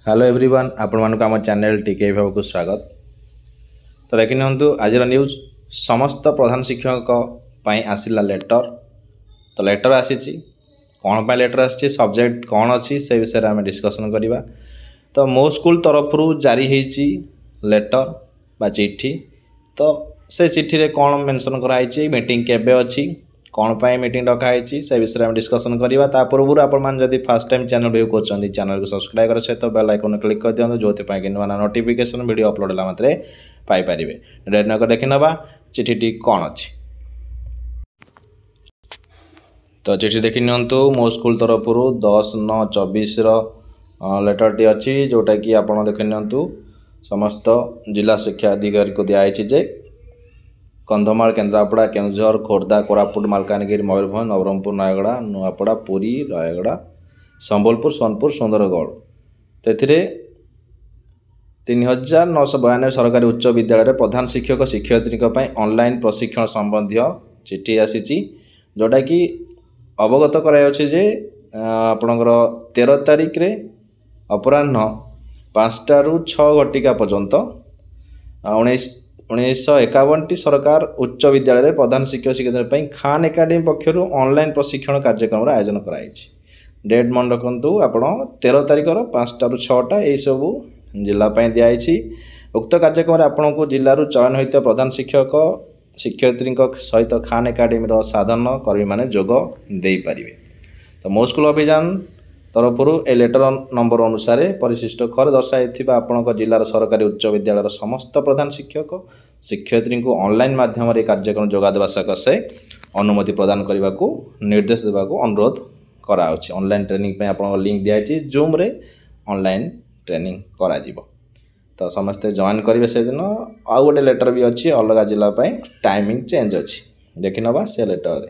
Hello everyone आपण मानक आम चैनल टीके भाव को स्वागत। तो देखि नियंतु आज न्यूज समस्त प्रधान शिक्षक पई आसिला लेटर। तो लेटर आसी कौन पाई लेटर आसी सब्जेक्ट कौन अच्छी से विषय में डिस्कसन करवा। तो मो स्कूल तरफ जारी होती लेटर बा चिट्ठी। तो से चिट्ठी रे कौन मेंशन कराई मीटिंग केबे अच्छी कौन पाई मीटिंग डकाई से विषय में डिस्कसन करवा। ता पूर्व आपण जब फास्ट टाइम चैनल व्यू कर चैनल को सब्सक्राइब कर सहित बेल आइकन क्लिक कर दिखाँ जो कि नुआ नोटिफिकेशन वीडियो अपलोड होला मात्रे पाइपर। डेट नक देखी नवा चिट्ठी कौन अच्छी। तो चिट्ठी देखी नियंतु मो स्कूल तरफ 10/9/24 लेटर टी अच्छी जोटा कि आपण देखी नियंतु समस्त जिला शिक्षा अधिकारी को दिखाई जे कंधमाल केन्द्रापड़ा केन्दुझर खोर्धा कोरापुट मालकानगिरी मयूरभंज नवरंगपुर नयगड़ा नुआपड़ा पुरी रायगड़ा संबलपुर सोनपुर सुंदरगढ़ तेथिरे 3992 सरकारी उच्च विद्यालय प्रधान शिक्षक शिक्षयित्री ऑनलाइन प्रशिक्षण संबंधी चिट्ठी आसी जोटा कि अवगत कराई आपणकर 13 तारिख रे अपराह्न 5टा ରୁ 6 घटिका पर्यंत 1951 सरकार उच्च विद्यालय प्रधान शिक्षक शिक्षयित्री खान एकाडेमी पक्षर ऑनलाइन प्रशिक्षण कार्यक्रम आयोजन कराई। डेट मन रखु आप 13 तारिख 5टा ରୁ 6टा यही सबू जिलापाई दिखाई। उक्त कार्यक्रम आपन को जिलूर चयन होता प्रधान शिक्षक शिक्षयित्री सहित खान एकाडेमी साधन कर्मी मैंने जोग दे पारे। तो मो स्कूल अभियान तरफ ए लेटर नंबर अनुसार परिशिष्ट खर दर्शाई आपण जिलार सरकारी उच्च विद्यालय समस्त प्रधान शिक्षक शिक्षयित्री को ऑनलाइन माध्यम कार्यक्रम जोगादेवा सकाशे अनुमति प्रदान करने को निर्देश देवा अनुरोध कराउछि। ऑनलाइन ट्रेनिंग आप लिंक दिखाई जूम रे ऑनलाइन ट्रेनिंग करा जीवो। तो समस्ते जॉइन करेंगे से दिन आउ गोटे लेटर भी अच्छी अलग जिला टाइमिंग चेंज अच्छी देखी नवा से लेटर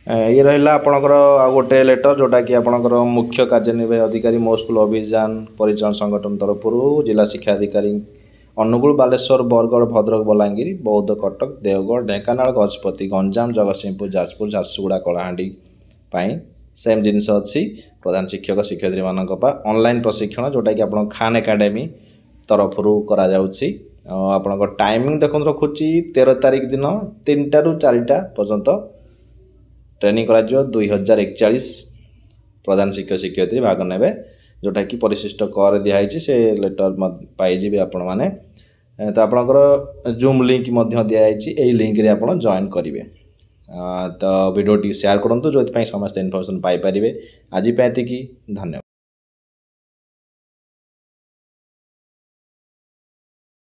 ये रहा आपणकर आ गोटे लेटर जोटा कि आपणकर मुख्य कार्यनिर्वाही अधिकारी मो स्कूल अभियान परिचालन संगठन तरफ जिला शिक्षा अधिकारी अनुगुल बालेश्वर बरगढ़ भद्रक बलांगीर बौद्ध कटक देवगढ़ ढेंकानाल गजपति गंजाम जगतसिंहपुर जाजपुर झारसुगुड़ा कलाहांडी सेम जिनस अच्छी प्रधान शिक्षक शिक्षयित्री मानक ऑनलाइन प्रशिक्षण जोटा कि आप खान एकाडेमी तरफ करा जाउछि। आपणकर टाइमिंग देखो रखुची 13 तारिख दिन 3टा ରୁ 4टा पर्यंत ट्रेनिंग करा 2041 प्रधान शिक्षक शिक्षयित्री भाग नेबे जोटा कि परिशिष्ट कर दिखाई से लेटर पाइबे आपण माने। तो आपणकर जूम लिंक दिखाई लिंक रे आपण जॉइन करेंगे। तो वीडियो शेयर करूँ जो समस्त इनफॉरमेशन पाइपर। आज धन्यवाद।